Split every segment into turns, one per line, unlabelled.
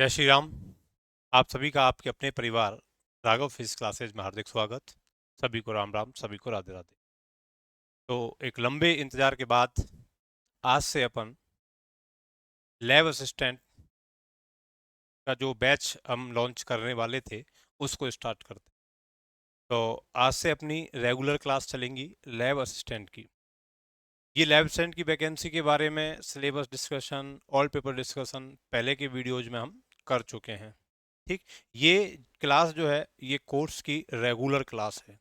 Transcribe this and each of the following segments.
जय श्री राम। आप सभी का आपके अपने परिवार राघव फिजिक्स क्लासेज में हार्दिक स्वागत। सभी को राम राम, सभी को राधे राधे। तो एक लंबे इंतजार के बाद आज से अपन लैब असिस्टेंट का जो बैच हम लॉन्च करने वाले थे उसको स्टार्ट करते हैं। तो आज से अपनी रेगुलर क्लास चलेंगी लैब असिस्टेंट की। ये लैब असिस्टेंट की वैकेंसी के बारे में syllabus discussion, all paper discussion पहले के वीडियोज में हम कर चुके हैं। ठीक, ये क्लास जो है ये कोर्स की रेगुलर क्लास है।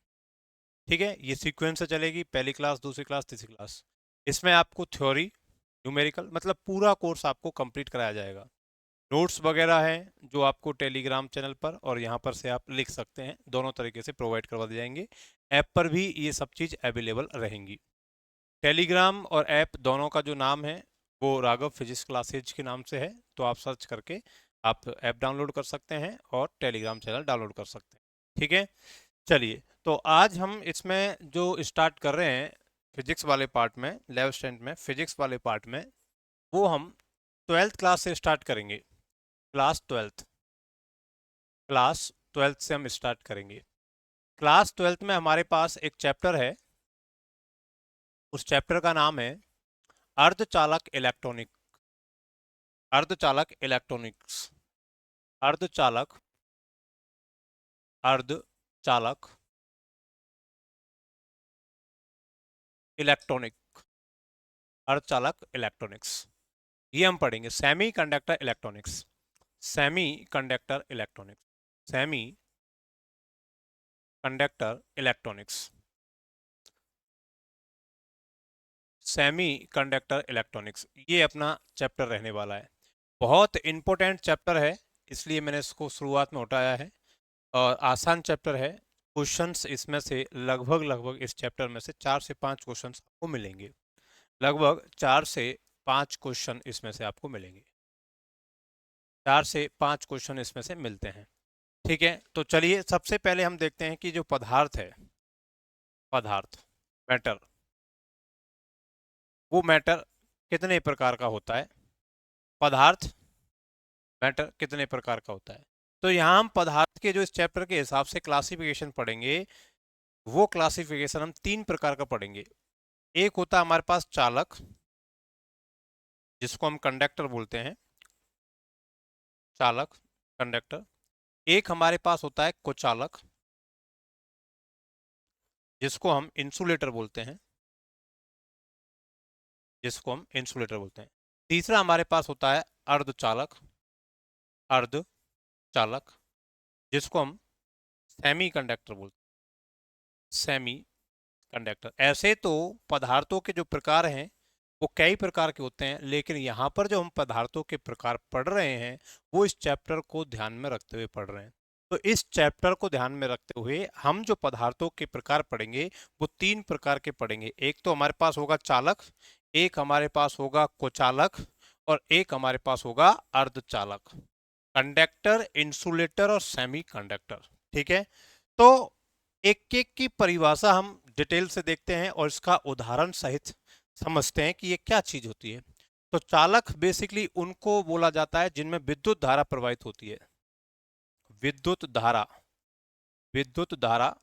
ठीक है, ये सीक्वेंस से चलेगी, पहली क्लास, दूसरी क्लास, तीसरी क्लास। इसमें आपको थ्योरी, न्यूमेरिकल, मतलब पूरा कोर्स आपको कंप्लीट कराया जाएगा। नोट्स वगैरह हैं जो आपको टेलीग्राम चैनल पर और यहाँ पर से आप लिख सकते हैं, दोनों तरीके से प्रोवाइड करवा दिए जाएंगे। ऐप पर भी ये सब चीज़ अवेलेबल रहेंगी। टेलीग्राम और ऐप दोनों का जो नाम है वो राघव फिजिक्स क्लासेज के नाम से है, तो आप सर्च करके आप ऐप डाउनलोड कर सकते हैं और टेलीग्राम चैनल डाउनलोड कर सकते हैं। ठीक है, चलिए तो आज हम इसमें जो स्टार्ट कर रहे हैं फिजिक्स वाले पार्ट में, लैब स्टैंड में फिजिक्स वाले पार्ट में, वो हम 12th क्लास से स्टार्ट करेंगे। क्लास 12th से हम स्टार्ट करेंगे। क्लास 12th में हमारे पास एक चैप्टर है, उस चैप्टर का नाम है अर्धचालक इलेक्ट्रॉनिक अर्धचालक इलेक्ट्रॉनिक्स अर्धचालक अर्धचालक इलेक्ट्रॉनिक अर्धचालक इलेक्ट्रॉनिक्स, ये हम पढ़ेंगे। Semi conductor electronics, semi conductor electronics, semi conductor electronics, semi conductor electronics, ये अपना चैप्टर रहने वाला है। बहुत इंपॉर्टेंट चैप्टर है, इसलिए मैंने इसको शुरुआत में उठाया है। और आसान चैप्टर है। क्वेश्चंस इसमें से लगभग इस चैप्टर में से 4 से 5 क्वेश्चंस आपको मिलेंगे। लगभग 4 से 5 क्वेश्चन इसमें से आपको मिलेंगे। 4 से 5 क्वेश्चन इसमें से मिलते हैं। ठीक है, तो चलिए सबसे पहले हम देखते हैं कि जो पदार्थ है, पदार्थ, मैटर, वो मैटर कितने प्रकार का होता है। पदार्थ, मैटर कितने प्रकार का होता है। तो यहाँ हम पदार्थ के जो इस चैप्टर के हिसाब से क्लासिफिकेशन पढ़ेंगे, वो क्लासिफिकेशन हम 3 प्रकार का पढ़ेंगे। एक होता है हमारे पास चालक, जिसको हम कंडक्टर बोलते हैं, चालक, कंडक्टर। एक हमारे पास होता है कुचालक, जिसको हम इंसुलेटर बोलते हैं, जिसको हम इंसुलेटर बोलते हैं। तीसरा हमारे पास होता है अर्धचालक, अर्धचालक, जिसको हम सेमी कंडक्टर बोलते हैं, सेमी कंडक्टर। ऐसे तो पदार्थों के जो प्रकार हैं वो कई प्रकार के होते हैं, लेकिन यहाँ पर जो हम पदार्थों के प्रकार पढ़ रहे हैं वो इस चैप्टर को ध्यान में रखते हुए पढ़ रहे हैं। तो इस चैप्टर को ध्यान में रखते हुए हम जो पदार्थों के प्रकार पढ़ेंगे वो 3 प्रकार के पढ़ेंगे। एक तो हमारे पास होगा चालक, एक हमारे पास होगा कुचालक, और एक हमारे पास होगा अर्धचालक। कंडक्टर, इंसुलेटर और सेमी कंडक्टर। ठीक है, तो एक एक की परिभाषा हम डिटेल से देखते हैं और इसका उदाहरण सहित समझते हैं कि ये क्या चीज होती है। तो चालक बेसिकली उनको बोला जाता है जिनमें विद्युत धारा प्रवाहित होती है। विद्युत धारा, विद्युत धारा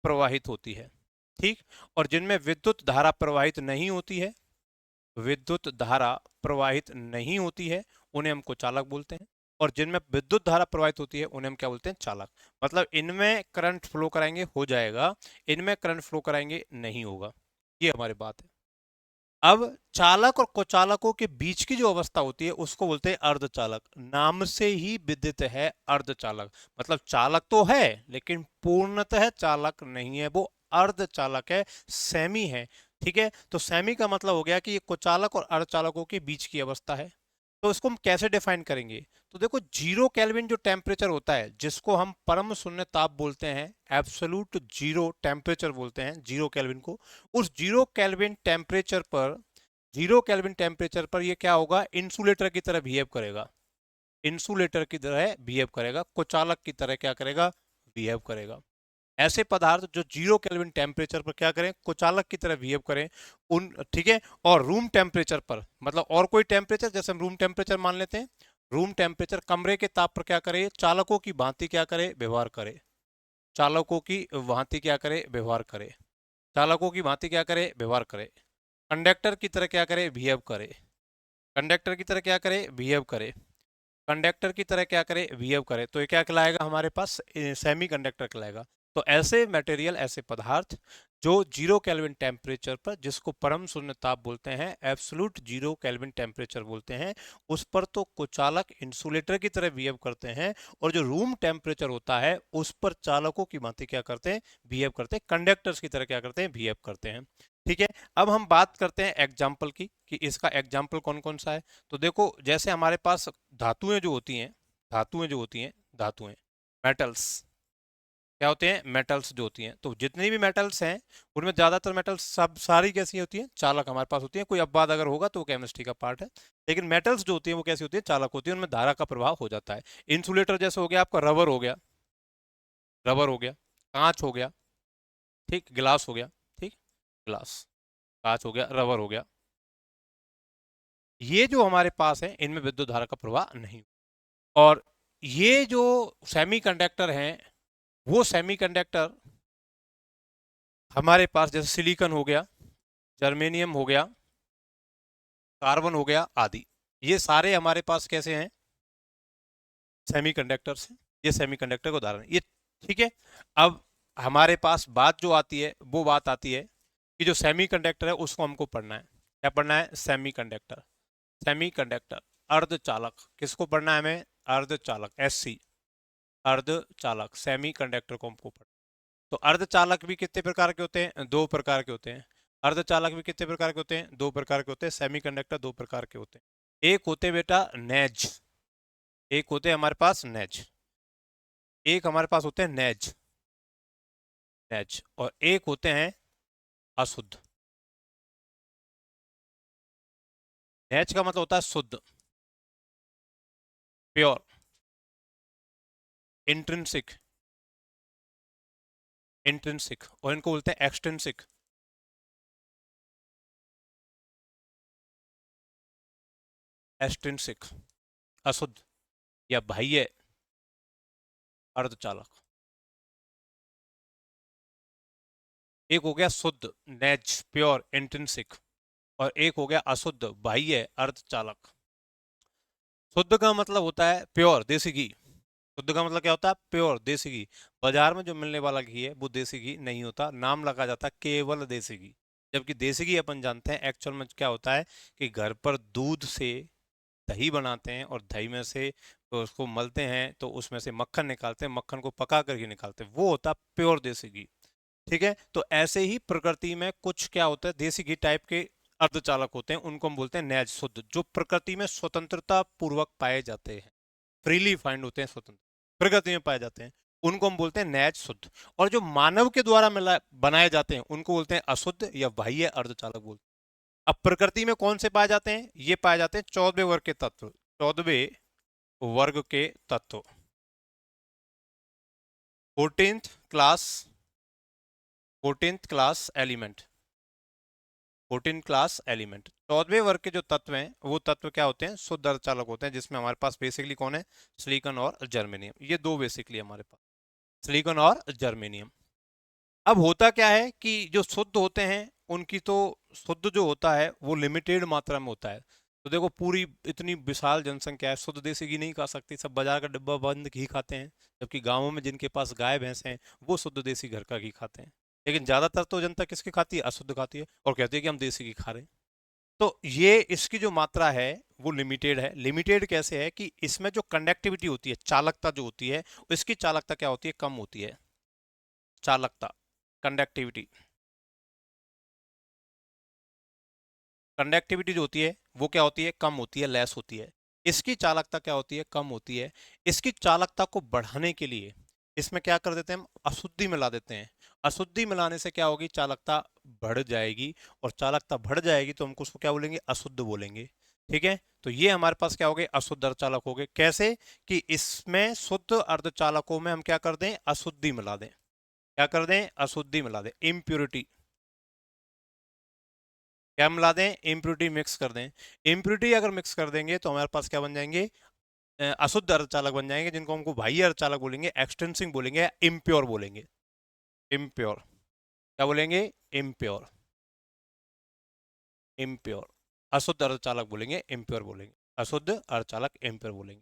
प्रवाहित होती है। ठीक, और जिनमें विद्युत धारा प्रवाहित नहीं होती है, विद्युत धारा प्रवाहित नहीं होती है, उन्हें हम कुचालक बोलते हैं। और जिनमें विद्युत धारा प्रवाहित होती है उन्हें हम क्या बोलते हैं, चालक। मतलब इनमें करंट फ्लो कराएंगे हो जाएगा, इनमें करंट फ्लो कराएंगे नहीं होगा। ये हमारी बात है। अब चालक और कुचालकों के बीच की जो अवस्था होती है उसको बोलते हैं अर्धचालक। नाम से ही विदित है अर्धचालक, मतलब चालक तो है लेकिन पूर्णतः चालक नहीं है, वो अर्धचालक है, सेमी है। ठीक है, तो सेमी का मतलब हो गया कि ये कुचालक और अर्धचालकों के बीच की अवस्था है। तो इसको हम कैसे डिफाइन करेंगे। तो देखो, 0 केल्विन जो टेम्परेचर होता है, जिसको हम परम शून्य ताप बोलते हैं, एब्सोल्यूट जीरो टेम्परेचर बोलते हैं 0 केल्विन को, उस 0 केल्विन टेम्परेचर पर, 0 केल्विन टेम्परेचर पर ये क्या होगा, इंसुलेटर की तरह बिहेव करेगा। इंसुलेटर की तरह बिहेव करेगा, कुचालक की तरह क्या करेगा, बिहेव करेगा। ऐसे पदार्थ जो 0 केल्विन टेम्परेचर पर क्या करें, कुचालक की तरह बिहेव करें उन, ठीक है। और रूम टेम्परेचर पर, मतलब और कोई टेम्परेचर, जैसे हम रूम टेम्परेचर मान लेते हैं, रूम टेम्परेचर, कमरे के ताप पर क्या करे, चालकों की भांति क्या करे, व्यवहार करे। चालकों की भांति क्या करे, व्यवहार करे। चालकों की भांति क्या करे, व्यवहार करे। कंडक्टर की तरह क्या करे, बिहेव करे। कंडक्टर की तरह क्या करे, बिहेव करे। कंडक्टर की तरह क्या करे, बिहेव करे। तो ये क्या कहलाएगा हमारे पास, सेमी कंडक्टर कहलाएगा। तो ऐसे मटेरियल, ऐसे पदार्थ जो 0 केल्विन टेम्परेचर पर, जिसको परम शून्य ताप बोलते हैं, एब्सोल्यूट 0 केल्विन टेम्परेचर बोलते हैं, उस पर तो कुचालक इंसुलेटर की तरह बिहेव करते हैं। और जो रूम टेम्परेचर होता है उस पर चालकों की भांति क्या करते हैं, बिहेव करते हैं, कंडक्टर्स की तरह क्या करते हैं, बिहेव करते हैं। ठीक है, अब हम बात करते हैं एग्जाम्पल की, कि इसका एग्जाम्पल कौन कौन सा है। तो देखो, जैसे हमारे पास धातुएं जो होती हैं, धातुएं जो होती हैं, धातुएं, मेटल्स, क्या होते हैं, मेटल्स जो होती हैं, तो जितनी भी मेटल्स हैं उनमें ज्यादातर मेटल्स सब सारी कैसी होती हैं, चालक हमारे पास होती हैं। कोई अपवाद अगर होगा तो वो केमिस्ट्री का पार्ट है, लेकिन मेटल्स जो होती हैं वो कैसी होती है, चालक होती है, उनमें धारा का प्रभाव हो जाता है। इंसुलेटर जैसे हो गया आपका, रबर हो गया, रबर हो गया, कांच हो गया, ठीक, गिलास हो गया, ठीक, गिलास, कांच हो गया, रबर हो गया, ये जो हमारे पास है इनमें विद्युत धारा का प्रवाह नहीं। और ये जो सेमीकंडक्टर हैं, वो सेमीकंडक्टर हमारे पास जैसे सिलिकॉन हो गया, जर्मेनियम हो गया, कार्बन हो गया आदि, ये सारे हमारे पास कैसे हैं, सेमीकंडक्टर्स हैं। ये सेमीकंडक्टर का उदाहरण है ये। ठीक है, अब हमारे पास बात जो आती है वो बात आती है कि जो सेमीकंडक्टर है उसको हमको पढ़ना है। क्या पढ़ना है, सेमीकंडक्टर। सेमीकंडक्टर अर्धचालक, किसको पढ़ना है हमें, अर्धचालक, एससी, अर्धचालक, सेमीकंडक्टर को हमको पढ़ना। तो अर्धचालक भी कितने प्रकार के होते हैं, दो प्रकार के होते हैं। अर्धचालक भी कितने प्रकार के होते हैं, दो प्रकार के होते हैं। सेमीकंडक्टर दो प्रकार के होते हैं। एक होते बेटा नेज, एक होते हैं हमारे पास नेज, एक हमारे पास होते हैं नेज, नेज, और एक होते हैं अशुद्ध। नेज का मतलब होता है शुद्ध, प्योर, इंट्रिंसिक, इंट्रिंसिक, और इनको बोलते हैं एक्सट्रिंसिक। एक्सट्रिंसिक, अशुद्ध या बाह्य अर्धचालक। एक हो गया शुद्ध, नेज, प्योर, इंट्रिंसिक, और एक हो गया अशुद्ध, बाह्य अर्धचालक। शुद्ध का मतलब होता है प्योर, देसी घी। शुद्ध का मतलब क्या होता है, प्योर, देसी घी। बाजार में जो मिलने वाला घी है वो देसी घी नहीं होता, नाम लगा जाता है केवल देसी घी। जबकि देसी घी अपन जानते हैं एक्चुअल में क्या होता है, कि घर पर दूध से दही बनाते हैं, और दही में से तो उसको मलते हैं, तो उसमें से मक्खन निकालते हैं, मक्खन को पका करके निकालते हैं, वो होता है प्योर देसी घी। ठीक है, तो ऐसे ही प्रकृति में कुछ क्या होता है, देसी घी टाइप के अर्धचालक होते हैं, उनको हम बोलते हैं नैज, शुद्ध, जो प्रकृति में स्वतंत्रता पूर्वक पाए जाते हैं, फ्रीली फाइंड होते हैं, स्वतंत्र प्रकृति में पाए जाते हैं, उनको हम बोलते हैं नैज, शुद्ध। और जो मानव के द्वारा मिला बनाए जाते हैं उनको बोलते हैं अशुद्ध या बाह्य अर्धचालक बोलते हैं। अब प्रकृति में कौन से पाए जाते हैं, ये पाए जाते हैं 14वें वर्ग के तत्व, 14वें वर्ग के तत्व, 14th class, 14th class element, 14 class element. 14वें वर्ग के जो तत्व हैं वो तत्व क्या होते हैं, शुद्ध अर्धचालक होते हैं, जिसमें हमारे पास बेसिकली कौन है, सिलिकॉन और जर्मेनियम, ये दो बेसिकली हमारे पास, सिलिकॉन और जर्मेनियम। अब होता क्या है कि जो शुद्ध होते हैं उनकी तो, शुद्ध जो होता है वो लिमिटेड मात्रा में होता है। तो देखो, पूरी इतनी विशाल जनसंख्या है, शुद्ध देसी घी नहीं खा सकती, सब बाजार का डिब्बा बंद घी खाते हैं। जबकि गांवों में जिनके पास गाय भैंस हैं वो शुद्ध देसी घर का घी खाते हैं। लेकिन ज्यादातर तो जनता किसकी खाती है, अशुद्ध खाती है, और कहती है कि हम देसी घी खा रहे हैं। तो ये इसकी जो मात्रा है वो लिमिटेड है। लिमिटेड कैसे है, कि इसमें जो कंडक्टिविटी होती है, चालकता जो होती है, इसकी चालकता क्या होती है, कम होती है। चालकता, कंडक्टिविटी, कंडक्टिविटी जो होती है वो क्या होती है, कम होती है, लेस होती है। इसकी चालकता क्या होती है, कम होती है। इसकी चालकता को बढ़ाने के लिए इसमें क्या कर देते हैं, हम अशुद्धि मिला देते हैं। अशुद्धि मिलाने से क्या होगी, चालकता बढ़ जाएगी, और चालकता बढ़ जाएगी तो हमको उसको क्या बोलेंगे, अशुद्ध बोलेंगे। ठीक है, तो ये हमारे पास क्या हो गए, अशुद्ध अर्धचालक हो गए। कैसे, कि इसमें शुद्ध अर्धचालकों में हम क्या कर दें, अशुद्धि मिला दें। क्या कर दें, अशुद्धि मिला दें, इम्प्योरिटी। क्या मिला दें, इम्प्योरिटी मिक्स कर दें। इम्प्योरिटी अगर मिक्स कर देंगे तो हमारे पास क्या बन जाएंगे, अशुद्ध अर्धचालक बन जाएंगे, जिनको हमको बाह्य अर्धचालक बोलेंगे, एक्सटेंसिंग बोलेंगे, इम्प्योर बोलेंगे। इम्प्योर क्या बोलेंगे? इम्प्योर। इम्प्योर अशुद्ध अर्धचालक बोलेंगे, इम्प्योर बोलेंगे। अशुद्ध अर्धचालक इम्प्योर बोलेंगे।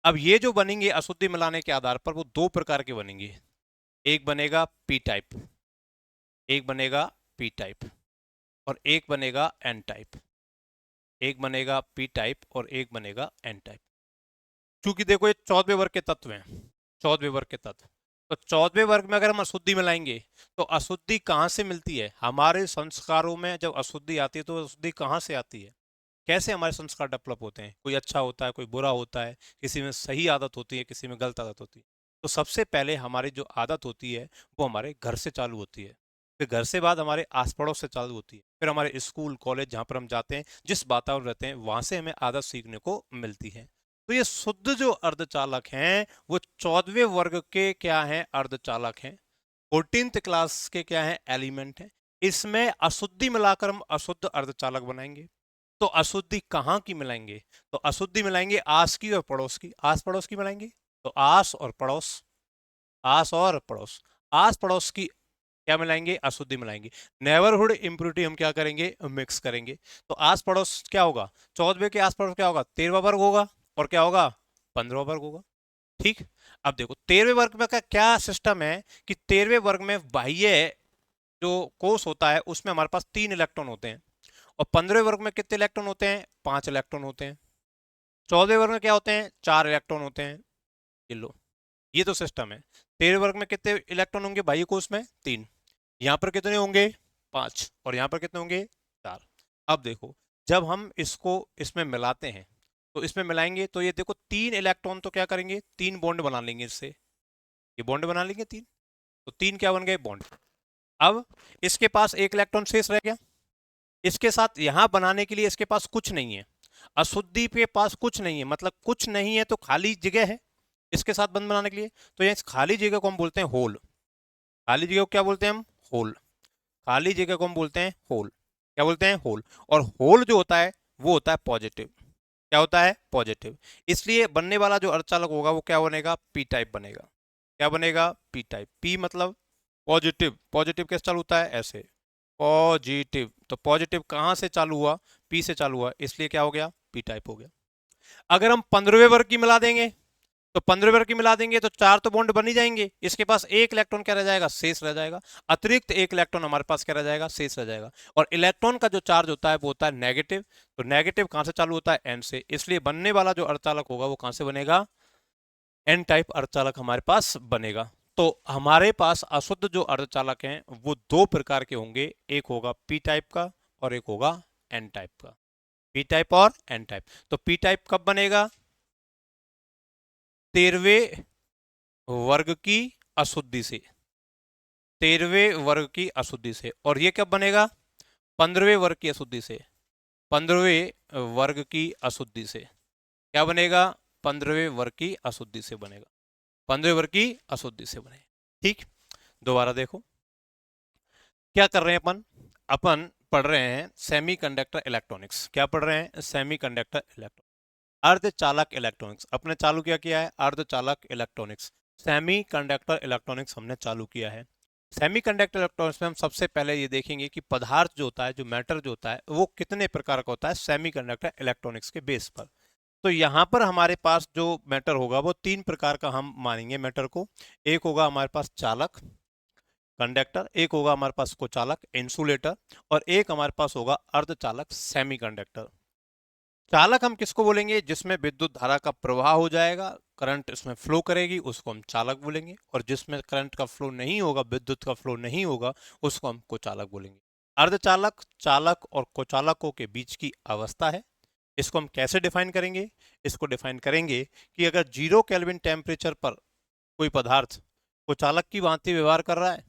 अब ये जो बनेंगे अशुद्धि मिलाने के आधार पर, वो दो प्रकार के बनेंगे। एक बनेगा पी टाइप, एक बनेगा पी टाइप, और एक बनेगा एन टाइप। एक बनेगा पी टाइप और एक बनेगा एन टाइप। क्योंकि देखो ये 14वें वर्ग के तत्व हैं, 14वें वर्ग के तत्व। तो 14वें वर्ग में अगर हम अशुद्धि मिलाएंगे तो अशुद्धि कहाँ से मिलती है? हमारे संस्कारों में जब अशुद्धि आती है तो अशुद्धि कहाँ से आती है? कैसे हमारे संस्कार डेवलप होते हैं? कोई अच्छा होता है, कोई बुरा होता है, किसी में सही आदत होती है, किसी में गलत आदत होती है। तो सबसे पहले हमारी जो आदत होती है वो हमारे घर से चालू होती है, फिर घर से बाद हमारे आस पड़ोस से चालू होती है, फिर हमारे स्कूल कॉलेज जहाँ पर हम जाते हैं, जिस वातावरण रहते हैं, वहां से हमें आदत सीखने को मिलती है। तो ये शुद्ध जो अर्धचालक हैं वो 14वें वर्ग के क्या हैं? अर्धचालक हैं। 14th क्लास के क्या हैं? एलिमेंट हैं। इसमें अशुद्धि मिलाकर हम अशुद्ध अर्धचालक बनाएंगे। तो अशुद्धि कहाँ की मिलाएंगे? तो अशुद्धि मिलाएंगे आस की और पड़ोस की। आस पड़ोस की मिलाएंगे, तो आस और पड़ोस, आस और पड़ोस, आस पड़ोस की क्या मिलाएंगे? अशुद्धि मिलाएंगे। नेबरहुड इंप्योरिटी हम क्या करेंगे? मिक्स करेंगे। तो आस पड़ोस क्या होगा? 14वें के आस पड़ोस क्या होगा? 13वां वर्ग होगा, और क्या होगा? 15वां वर्ग होगा। ठीक। अब देखो 13वें वर्ग में का क्या सिस्टम है कि 13वें वर्ग में बाह्य जो कोष होता है उसमें हमारे पास 3 इलेक्ट्रॉन होते हैं, और 15वें वर्ग में कितने इलेक्ट्रॉन होते हैं? 5 इलेक्ट्रॉन होते हैं। 14वें वर्ग में क्या होते हैं? 4 इलेक्ट्रॉन होते हैं। ये लो, ये तो सिस्टम है। 13वें वर्ग में कितने इलेक्ट्रॉन होंगे बाह्य कोष में? 3। यहां पर कितने होंगे? 5। और यहां पर कितने होंगे? 4। अब देखो जब हम इसको इसमें मिलाते हैं, तो इसमें मिलाएंगे तो ये देखो 3 इलेक्ट्रॉन तो क्या करेंगे? 3 बॉन्ड बना लेंगे इससे। ये बॉन्ड बना लेंगे 3, तो 3 क्या बन गए? बॉन्ड। अब इसके पास एक इलेक्ट्रॉन शेष रह गया। इसके साथ यहां बनाने के लिए इसके पास कुछ नहीं है, अशुद्धि के पास कुछ नहीं है, मतलब कुछ नहीं है तो खाली जगह है इसके साथ बंद बनाने के लिए। तो ये खाली जगह को हम बोलते हैं होल। खाली जगह को क्या बोलते हैं हम? होल। खाली जगह को हम बोलते हैं होल। क्या बोलते हैं? होल। और होल जो होता है वो होता है पॉजिटिव। क्या होता है? पॉजिटिव। इसलिए बनने वाला जो अर्धचालक होगा वो क्या बनेगा? पी टाइप बनेगा। क्या बनेगा? P type. पी मतलब पॉजिटिव। पॉजिटिव कैसे चालू होता है? ऐसे, पॉजिटिव। तो पॉजिटिव कहां से चालू हुआ? पी से चालू हुआ, इसलिए क्या हो गया? पी टाइप हो गया। अगर हम 15वें वर्ग की मिला देंगे, तो 15वें वर्ग की मिला देंगे तो 4 तो बॉन्ड बन ही जाएंगे। इसके पास एक इलेक्ट्रॉन क्या रह जाएगा? शेष रह जाएगा। अतिरिक्त एक इलेक्ट्रॉन हमारे पास क्या रह जाएगा? शेष रह जाएगा। और इलेक्ट्रॉन का जो चार्ज होता है वो होता है नेगेटिव। तो नेगेटिव कहां से चालू होता है? एन से। इसलिए बनने वाला जो अर्धचालक होगा वो कहां से बनेगा? एन टाइप अर्धचालक हमारे पास बनेगा। तो हमारे पास अशुद्ध जो अर्धचालक हैं वो दो प्रकार के होंगे, एक होगा पी टाइप का और एक होगा एन टाइप का। पी टाइप और एन टाइप। तो पी टाइप कब बनेगा? 13वें वर्ग की अशुद्धि से। 13वें वर्ग की अशुद्धि से। और ये कब बनेगा? 15वें वर्ग की अशुद्धि से। 15वें वर्ग की अशुद्धि से। क्या बनेगा? 15वें वर्ग की अशुद्धि से बनेगा। 15वें वर्ग की अशुद्धि से बनेगा। ठीक। दोबारा देखो क्या कर रहे हैं अपन। अपन पढ़ रहे हैं सेमीकंडक्टर इलेक्ट्रॉनिक्स। क्या पढ़ रहे हैं? सेमीकंडक्टर इलेक्ट्रॉनिक्स, अर्धचालक इलेक्ट्रॉनिक्स। अपने चालू क्या किया है? अर्धचालक इलेक्ट्रॉनिक्स। सेमीकंडक्टर इलेक्ट्रॉनिक्स हमने चालू किया है। सेमीकंडक्टर इलेक्ट्रॉनिक्स में हम सबसे पहले ये देखेंगे कि पदार्थ जो होता है, जो मैटर जो होता है, वो कितने प्रकार का होता है सेमीकंडक्टर इलेक्ट्रॉनिक्स के बेस पर। तो यहाँ पर हमारे पास जो मैटर होगा वो 3 प्रकार का हम मानेंगे मैटर को। एक होगा हमारे पास चालक, कंडक्टर, एक होगा हमारे पास कुचालक, इंसुलेटर, और एक हमारे पास होगा अर्धचालक, सेमीकंडक्टर। चालक हम किसको बोलेंगे? जिसमें विद्युत धारा का प्रवाह हो जाएगा, करंट इसमें फ्लो करेगी, उसको हम चालक बोलेंगे। और जिसमें करंट का फ्लो नहीं होगा, विद्युत का फ्लो नहीं होगा, उसको हम कुचालक बोलेंगे। अर्धचालक, चालक और कुचालकों के बीच की अवस्था है। इसको हम कैसे डिफाइन करेंगे? इसको डिफाइन करेंगे कि अगर 0 केल्विन टेम्परेचर पर कोई पदार्थ कुचालक की भांति व्यवहार कर रहा है,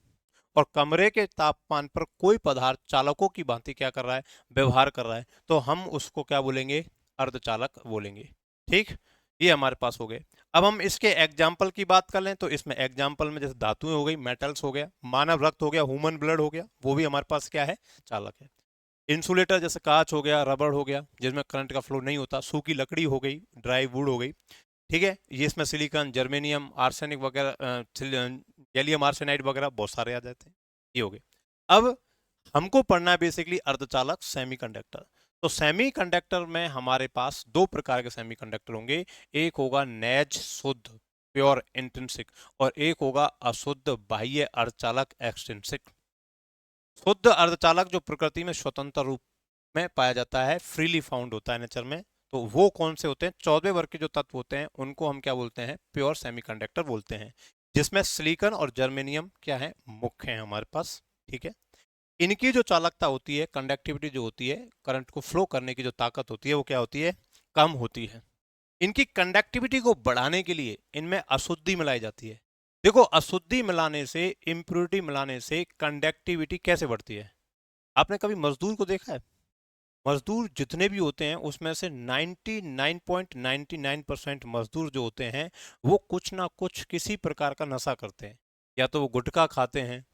और कमरे के तापमान पर कोई पदार्थ चालकों की भांति क्या कर रहा है? व्यवहार कर रहा है, तो हम उसको क्या बोलेंगे? अर्धचालक बोलेंगे। ठीक। ये हमारे पास हो गए। अब हम इसके एग्जाम्पल की बात कर लें तो इसमें एग्जाम्पल में जैसे धातुएं हो गई, मेटल्स हो गया, मानव रक्त हो गया, ह्यूमन ब्लड हो गया, वो भी हमारे पास क्या है? चालक है। इंसुलेटर जैसे कांच हो गया, रबड़ हो गया, जिसमें करंट का फ्लो नहीं होता, सूखी लकड़ी हो गई, ड्राई वुड हो गई, ठीक है, ये इसमें सिलिकॉन, जर्मेनियम, आर्सेनिक वगैरह, गैलियम आर्सेनाइड वगैरह बहुत सारे आ जाते हैं। ये हो गए। अब हमको पढ़ना है बेसिकली अर्धचालक, सेमीकंडक्टर। तो सेमीकंडक्टर में हमारे पास दो प्रकार के सेमीकंडक्टर होंगे, एक होगा नैज शुद्ध प्योर इंट्रिंसिक, और एक होगा अशुद्ध बाह्य अर्धचालक एक्सट्रिंसिक। शुद्ध अर्धचालक जो प्रकृति में स्वतंत्र रूप में पाया जाता है, फ्रीली फाउंड होता है नेचर में, तो वो कौन से होते हैं? 14वें वर्ग के जो तत्व होते हैं उनको हम क्या बोलते हैं? प्योर सेमीकंडक्टर बोलते हैं, जिसमें सिलिकॉन और जर्मेनियम क्या है? मुख्य है हमारे पास। ठीक है, इनकी जो चालकता होती है, कंडक्टिविटी जो होती है, करंट को फ्लो करने की जो ताकत होती है, वो क्या होती है? कम होती है। इनकी कंडक्टिविटी को बढ़ाने के लिए इनमें अशुद्धि मिलाई जाती है। देखो, अशुद्धि मिलाने से, इंप्योरिटी मिलाने से कंडक्टिविटी कैसे बढ़ती है? आपने कभी मजदूर को देखा है? मजदूर जितने भी होते हैं उसमें से 99.99% मजदूर जो होते हैं वो कुछ ना कुछ किसी प्रकार का नशा करते हैं। या तो वो गुटखा खाते हैं,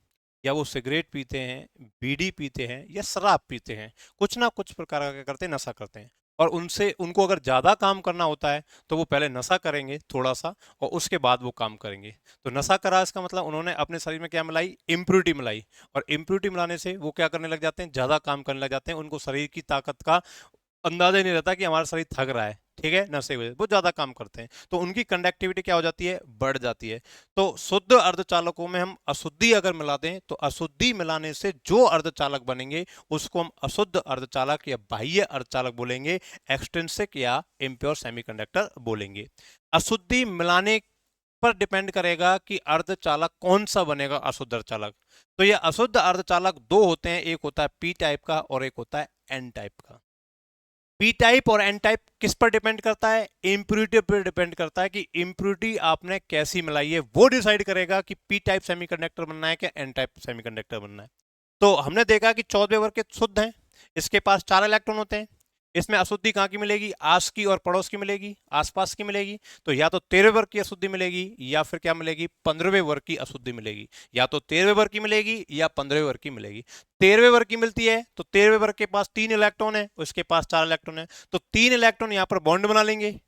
या वो सिगरेट पीते हैं, बीड़ी पीते हैं, या शराब पीते हैं। कुछ ना कुछ प्रकार का क्या करते हैं? नशा करते हैं। और उनसे उनको अगर ज़्यादा काम करना होता है तो वो पहले नशा करेंगे थोड़ा सा, और उसके बाद वो काम करेंगे। तो नशा करा इसका मतलब उन्होंने अपने शरीर में क्या मिलाई? इम्प्योरिटी मिलाई। और इम्प्योरिटी मिलाने से वो क्या करने लग जाते हैं? ज़्यादा काम करने लग जाते हैं। उनको शरीर की ताकत का अंदाजा ही नहीं रहता कि हमारा शरीर थक रहा है। ठीक है, नशे की वजह से बहुत ज्यादा काम करते हैं, तो उनकी कंडक्टिविटी क्या हो जाती है? बढ़ जाती है। तो शुद्ध अर्धचालकों में हम अशुद्धि अगर मिला दें तो अशुद्धि मिलाने से जो अर्धचालक बनेंगे उसको हम अशुद्ध अर्धचालक या बाह्य अर्धचालक बोलेंगे, एक्सट्रिंसिक या इम्प्योर सेमीकंडक्टर बोलेंगे। अशुद्धि मिलाने पर डिपेंड करेगा कि अर्धचालक कौन सा बनेगा अशुद्ध अर्धचालक। तो ये अशुद्ध अर्धचालक दो होते हैं, एक होता है पी टाइप का और एक होता है एन टाइप का। पी टाइप और एन टाइप किस पर डिपेंड करता है? इम्प्योरिटी पर डिपेंड करता है कि इम्प्योरिटी आपने कैसी मिलाई है, वो डिसाइड करेगा कि पी टाइप सेमीकंडक्टर बनना है क्या एन टाइप सेमीकंडक्टर बनना है। तो हमने देखा कि 14वें वर्ग के शुद्ध हैं, इसके पास 4 इलेक्ट्रॉन होते हैं। इसमें अशुद्धि कहाँ की मिलेगी? आस की और पड़ोस की मिलेगी, आसपास की मिलेगी। तो या तो 13वें वर्ग की अशुद्धि मिलेगी या फिर क्या मिलेगी? 15वें वर्ग की अशुद्धि मिलेगी। या तो 13वें वर्ग की मिलेगी या 15वें वर्ग की मिलेगी। 13वें वर्ग की मिलती है तो 13वें वर्ग के पास 3 इलेक्ट्रॉन है, उसके पास 4 इलेक्ट्रॉन है, तो 3 इलेक्ट्रॉन यहाँ पर बॉन्ड बना लेंगे।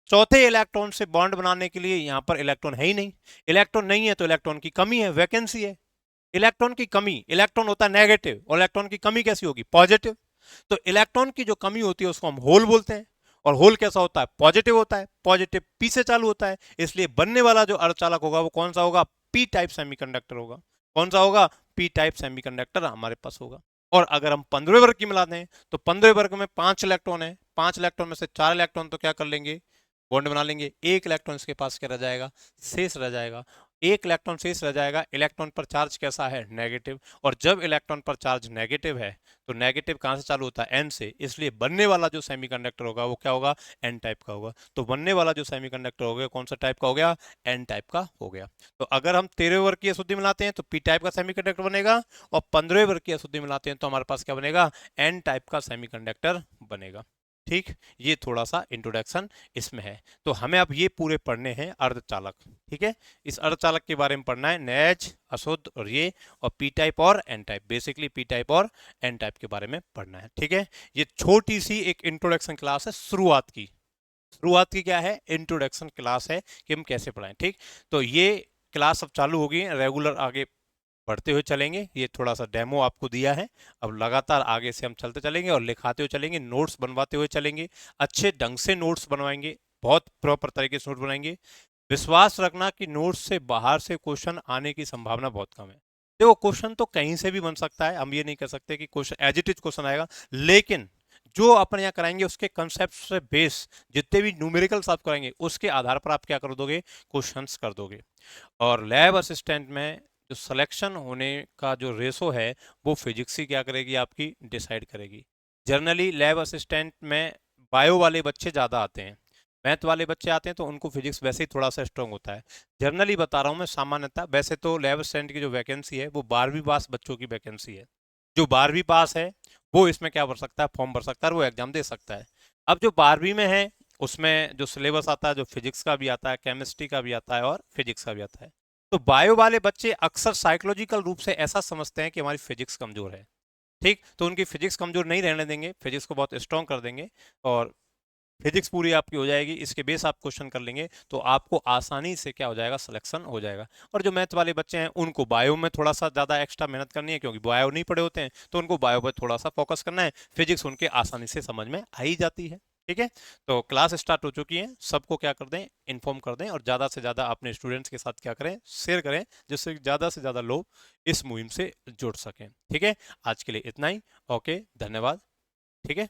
चौथे इलेक्ट्रॉन से बॉन्ड बनाने के लिए यहाँ पर इलेक्ट्रॉन है ही नहीं। इलेक्ट्रॉन नहीं है तो इलेक्ट्रॉन की कमी है, वैकेंसी है। इलेक्ट्रॉन की कमी, इलेक्ट्रॉन होता है नेगेटिव, और इलेक्ट्रॉन की कमी कैसी होगी? पॉजिटिव। तो इलेक्ट्रॉन की जो कमी होती है उसको हम होल बोलते हैं। और होल कैसा होता है? पॉजिटिव होता है, पॉजिटिव पी से चालू होता है, इसलिए बनने वाला जो अर्धचालक होगा वो कौन सा होगा? पी टाइप सेमीकंडक्टर होगा। कौन सा होगा? पी टाइप सेमीकंडक्टर हमारे पास होगा। और अगर हम 15वें वर्ग की मिला दें तो 15वें वर्ग में 5 इलेक्ट्रॉन है, 5 इलेक्ट्रॉन में से 4 इलेक्ट्रॉन तो क्या कर लेंगे? बॉन्ड बना लेंगे। एक इलेक्ट्रॉन इसके पास क्या रह जाएगा? शेष रह जाएगा। एक इलेक्ट्रॉन शेष रह जाएगा। इलेक्ट्रॉन पर चार्ज कैसा है? नेगेटिव। और जब इलेक्ट्रॉन पर चार्ज नेगेटिव है तो नेगेटिव कहां से चालू होता है? एन से, इसलिए बनने वाला जो सेमीकंडक्टर होगा वो क्या होगा? एन टाइप का होगा। तो बनने वाला जो सेमीकंडक्टर हो गया कौन सा टाइप का हो गया? एन टाइप का हो गया। तो अगर हम 13वें वर्ग की अशुद्धि मिलाते हैं तो पी टाइप का सेमीकंडक्टर बनेगा, और 15वें वर्ग की अशुद्धि मिलाते हैं तो हमारे पास क्या बनेगा? एन टाइप का सेमीकंडक्टर बनेगा। ठीक, ये थोड़ा सा इंट्रोडक्शन इसमें है। तो हमें अब ये पूरे पढ़ने हैं अर्धचालक। ठीक है, इस अर्धचालक के बारे में पढ़ना है, नैज, अशुद्ध और ये, और पी टाइप और N type, basically P type और एन टाइप के बारे में पढ़ना है। ठीक है, ये छोटी सी एक इंट्रोडक्शन क्लास है, शुरुआत की। शुरुआत की क्या है? इंट्रोडक्शन क्लास है कि हम कैसे पढ़ाएं। ठीक, तो ये क्लास अब चालू होगी, रेगुलर आगे बढ़ते हुए चलेंगे। ये थोड़ा सा डेमो आपको दिया है, अब लगातार आगे से हम चलते चलेंगे और लिखाते हुए चलेंगे, नोट्स बनवाते हुए चलेंगे, अच्छे ढंग से नोट्स बनवाएंगे, बहुत प्रॉपर तरीके से नोट बनाएंगे। विश्वास रखना कि नोट्स से बाहर से क्वेश्चन आने की संभावना बहुत कम है। देखो, क्वेश्चन तो कहीं से भी बन सकता है, हम ये नहीं कह सकते कि question as it is question आएगा, लेकिन जो अपन यहाँ कराएंगे उसके कंसेप्ट से बेस, जितने भी न्यूमेरिकल्स आप कराएंगे उसके आधार पर आप क्या कर दोगे? क्वेश्चंस कर दोगे। और लैब असिस्टेंट में जो सिलेक्शन होने का जो रेशो है वो फिजिक्स ही क्या करेगी? आपकी डिसाइड करेगी। जनरली लैब असिस्टेंट में बायो वाले बच्चे ज़्यादा आते हैं, मैथ वाले बच्चे आते हैं तो उनको फिजिक्स वैसे ही थोड़ा सा स्ट्रांग होता है। जनरली बता रहा हूँ मैं, सामान्यतः वैसे तो लैब असिस्टेंट की जो वैकेंसी है वो 12वीं पास बच्चों की वैकेंसी है। जो 12वीं पास है वो इसमें क्या भर सकता है? फॉर्म भर सकता है, वो एग्जाम दे सकता है। अब जो 12वीं में है उसमें जो सिलेबस आता है, जो फिजिक्स का भी आता है, केमिस्ट्री का भी आता है और फिजिक्स का भी आता है। तो बायो वाले बच्चे अक्सर साइकोलॉजिकल रूप से ऐसा समझते हैं कि हमारी फिजिक्स कमजोर है। ठीक, तो उनकी फिजिक्स कमजोर नहीं रहने देंगे, फिजिक्स को बहुत स्ट्रॉन्ग कर देंगे। और फिजिक्स पूरी आपकी हो जाएगी, इसके बेस आप क्वेश्चन कर लेंगे तो आपको आसानी से क्या हो जाएगा, सिलेक्शन हो जाएगा। और जो मैथ वाले बच्चे हैं उनको बायो में थोड़ा सा ज़्यादा एक्स्ट्रा मेहनत करनी है, क्योंकि बायो नहीं पढ़े होते हैं, तो उनको बायो पर थोड़ा सा फोकस करना है। फिजिक्स उनके आसानी से समझ में आ ही जाती है। ठीक है, तो क्लास स्टार्ट हो चुकी है, सबको क्या कर दें, इन्फॉर्म कर दें, और ज़्यादा से ज़्यादा अपने स्टूडेंट्स के साथ क्या करें, शेयर करें, जिससे ज़्यादा से ज़्यादा लोग इस मुहिम से जुड़ सकें। ठीक है, आज के लिए इतना ही। ओके, धन्यवाद। ठीक है।